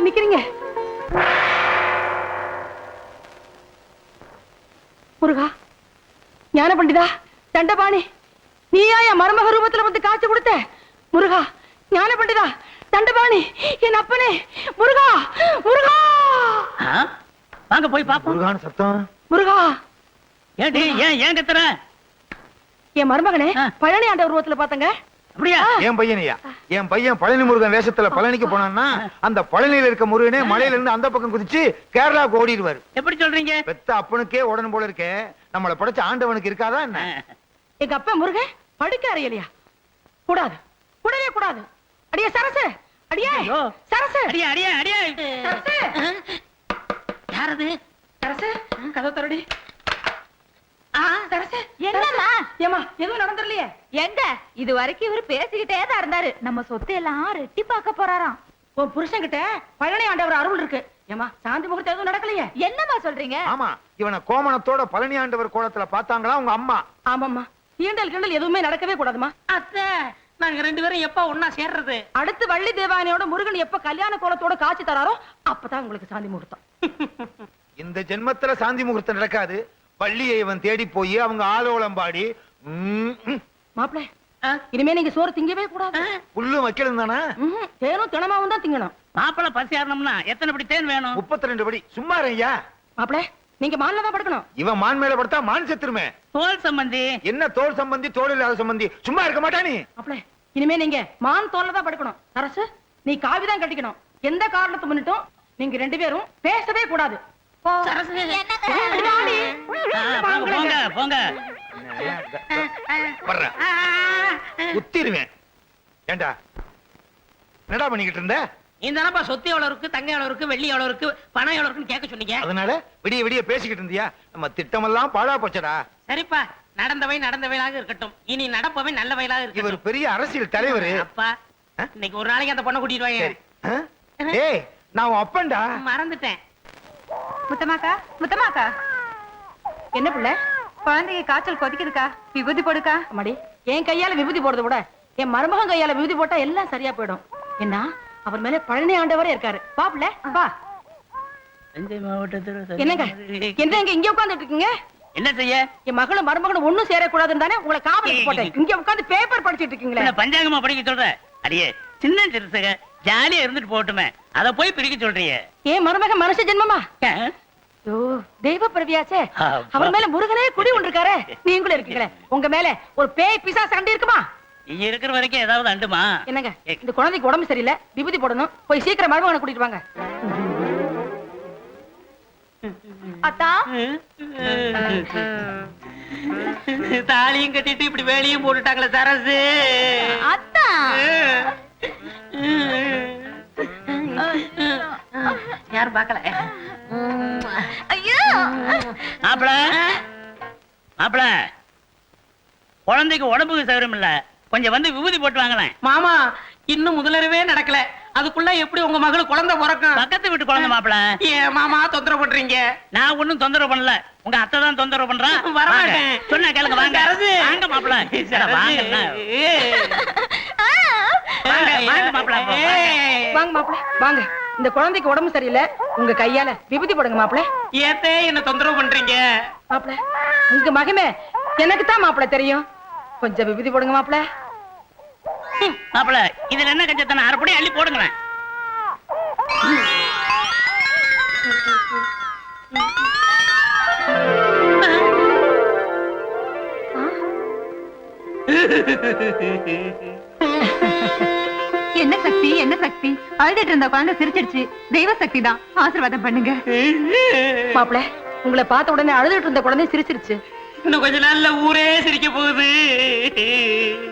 மாதிரி நிக்கிறீங்க? முருகா, ஞான பண்டிதா, தண்டபாணி, நீயா என் மருமக ரூபத்துல வந்து காட்சி கொடுத்த? முருகா, ஞான பண்டிதா, தண்டபாணி, என் அப்பனே, முருகா, முருகா! வாங்க போய் பாப்போம். முருகான் சத்தம். முருகா, ஏடி ஏன் கத்துற? என் மருமகனே பழனி ஆண்ட உருவத்துல பாத்தங்க. அப்படியா? என் பையனையா? என் பையன் பழனி முருகன் வேஷத்துல பழனிக்கு போனான்னா அந்த பழனியில இருக்க முருகனே மலையில இருந்து அந்த பக்கம் குதிச்சு கேரளாவுக்கு ஓடிடுவாரு. எப்படி சொல்றீங்க? பெத்த அப்பனுக்கே உடனே போல இருக்கே, நம்மளை படைச்ச ஆண்டவனுக்கு இருக்காதா என்ன? எங்க அப்பா முருகன் படுக்க அறையலையா? கூடாது, கூடவே கூடாது. அடியே சரசு, அடியே சரசு, அடியா அடியா அடியா. சரசு, யாரது? சரசு, கதவு தரடி. சரசு, என்னம்மா? ஏமா எதுவும் நடந்துடலையே? எங்க இது வரைக்கும் இவரு பேசிக்கிட்டே தான் இருந்தாரு. நம்ம சொத்தை எல்லாம் ரெட்டி பார்க்க போறாராம். உன் புருஷன் கிட்ட பழனி ஆண்டவர் அருள் இருக்கு. ஏமா சாந்தி முகூர்த்தம் எதுவும் நடக்கலையே? என்னம்மா சொல்றீங்க? ஆமா, இவனை கோமணத்தோட பழனி ஆண்டவர் கோலத்துல பாத்தாங்களா உங்க அம்மா? ஆமாம்மா, தீண்டல் கிண்டல் எதுவுமே நடக்கவே கூடாதுமா. அத்தை, நாங்க 2 பேரும் எப்ப ஒன்னா சேர்றது? அடுத்து வள்ளி தேவானையோட முருகன் எப்ப கல்யாண கோலத்தோட காட்சி தராரோ அப்பதான் உங்களுக்கு சாந்தி முகூர்த்தம். இந்த ஜென்மத்துல சாந்தி முகூர்த்தம் நடக்காது. பள்ளியை இவன் தேடி போய் அவங்க ஆலோலம் பாடி மாப்பிள, இனிமே நீங்க சோறு திங்கவே கூடாது. புல்லும் வைக்கலும் தானே? தேனும் தினமாவும் தான் திங்கணும். மாப்பிள பசி ஆறணும்னா எத்தனை படி தேன் வேணும்? 32 படி. சும்மா ஐயா. மாப்பிள, நீங்க மான்ல தான் படுக்கணும். இவன் மான் மேல படுத்தா மான் செத்துருமே. தோல் சம்பந்தி. என்ன தோல் சம்பந்தி, தோல் இல்லாத சம்பந்தி? சும்மா இருக்க மாட்டா நீ? மாப்பிள, இனிமே நீங்க மான் தோல்ல தான் படுக்கணும். சரசு, நீ காவிதான் கட்டிக்கணும். எந்த காரணத்தை முன்னிட்டும் நீங்க 2 பேரும் பேசவே கூடாது. போங்க போங்க. குத்திருவேன். ஏண்டா என்னடா பண்ணிக்கிட்டு இருந்த? இந்த தானப்பா சொத்து எவ்வளவு இருக்கு, தங்கம் எவ்வளவு இருக்கு, வெள்ளி எவ்வளவு இருக்கு, பணம் எவ்வளவு இருக்குன்னு கேட்க சொன்னீங்க. அதனால விடிய விடிய பேசிக்கிட்டு இருந்தியா? நம்ம திட்டமெல்லாம் பாழா போச்சடா. சரிப்பா, நடந்தவை நடந்தவையாக இருக்கட்டும், இனி நடப்பவை நல்ல வயலாக இவர் இருக்கட்டும். பெரிய அரசியல் தலைவர். அப்பா, இன்னைக்கு ஒரு நாளைக்கு அந்த பொண்ணை கூட்டிட்டு வாங்க. ஏய், நான் உன் அப்பன்டா. மறந்துட்டேன். முத்தமாக்கா, முத்தமாக்கா, என்ன பிள்ளை? குழந்தைக்கு காய்ச்சல் கொதிக்குதுக்கா, விபூதி போடுக்கா. அம்மாடி, என் கையால விபூதி போடுறத விட என் மருமகன் கையால விபூதி போட்டா எல்லாம் சரியா போயிடும். என்ன, அவர் மேல பழனி ஆண்டவரே இருக்காரு. வா பிள்ளை, வா. தஞ்சை மாவட்டத்தில் என்னங்க என்னங்க இங்க உட்கார்ந்துட்டு இருக்கீங்க? என்ன செய்ய? என் மகளும் மருமகனும் ஒண்ணும் சேரக்கூடாதுன்னு தானே உங்களை காவலுக்கு போட்டேன். இங்க உட்கார்ந்து பேப்பர் படிச்சிட்டு இருக்கீங்களே. பஞ்சாங்கமா படிக்க சொல்ற? அடியே, சின்ன சிறுசுக ஜாலியா இருந்துட்டு போட்டுமே, அத போய் பிரிக்க சொல்றீங்க. ஏன் மருமகன் மனுஷ ஜென்மமா? ஓ, தெய்வ பிரவியாச்சே. அவர் மேல முருகனே குடி ஒன்றிருக்காரு. நீங்களும் இருக்கீங்களே, உங்க மேல ஒரு பேய் பிசாசு அண்டி இருக்குமா? நீங்க இருக்கிற வரைக்கும் ஏதாவது அண்டுமா? என்னங்க, இந்த குழந்தைக்கு உடம்பு சரியில்லை, விபூதி போடணும். போய் சீக்கிரம் மருமகனை கூட்டிட்டு வாங்க. அத்தா, தாலியும் கட்டிட்டு இப்படி வேலையும் போட்டுட்டாங்களே சரசு. அத்தா, யாரும் பாக்கல. ஐயோ, மாப்பிள மாப்பிள, குழந்தைக்கு உடம்புக்கு சௌகரியம் இல்ல, கொஞ்சம் வந்து விபூதி போட்டு வாங்களேன். மாமா, இன்னும் முதலரவே நடக்கல, அதுக்குள்ள எப்படி உங்க மகள் குழந்தை பிறக்கும்? பக்கத்து வீட்டு குழந்தை மாப்பிள. ஏன் மாமா தொந்தரவு பண்றீங்க? நான் ஒண்ணும் தொந்தரவு பண்ணல, உங்க அத்தை தான் தொந்தரவு பண்றான். வரமாட்டேன். சொன்ன கேளுங்க, வாங்க வாங்க மாப்பிள. வாங்க மாப்பிள. வாங்க மாப்பிள, வாங்க. இந்த குழந்தைக்கு உடம்பு சரியில்லை, உங்க கையால விபூதி போடுங்க மாப்பிள. ஏத்தே என்ன தொந்தரவு பண்றீங்க? மாப்பிள, உங்க மகிமை எனக்கு தான் மாப்பிள தெரியும். கொஞ்சம் விபூதி போடுங்க மாப்பிள. மாப்பிள, இதுல என்ன கஞ்சத்தன? அரைப்படி அள்ளி போடுங்களேன். என்ன சக்தி, என்ன சக்தி? அழுதுட்டு இருந்த குழந்தை சிரிச்சிடுச்சு. தெய்வ சக்தி தான், ஆசீர்வாதம் பண்ணுங்க. மாப்பிள, உங்களை பார்த்த உடனே அழுதுட்டு இருந்த குழந்தை சிரிச்சிருச்சு. இன்னும் கொஞ்ச நாள்ல ஊரே சிரிக்க போகுது.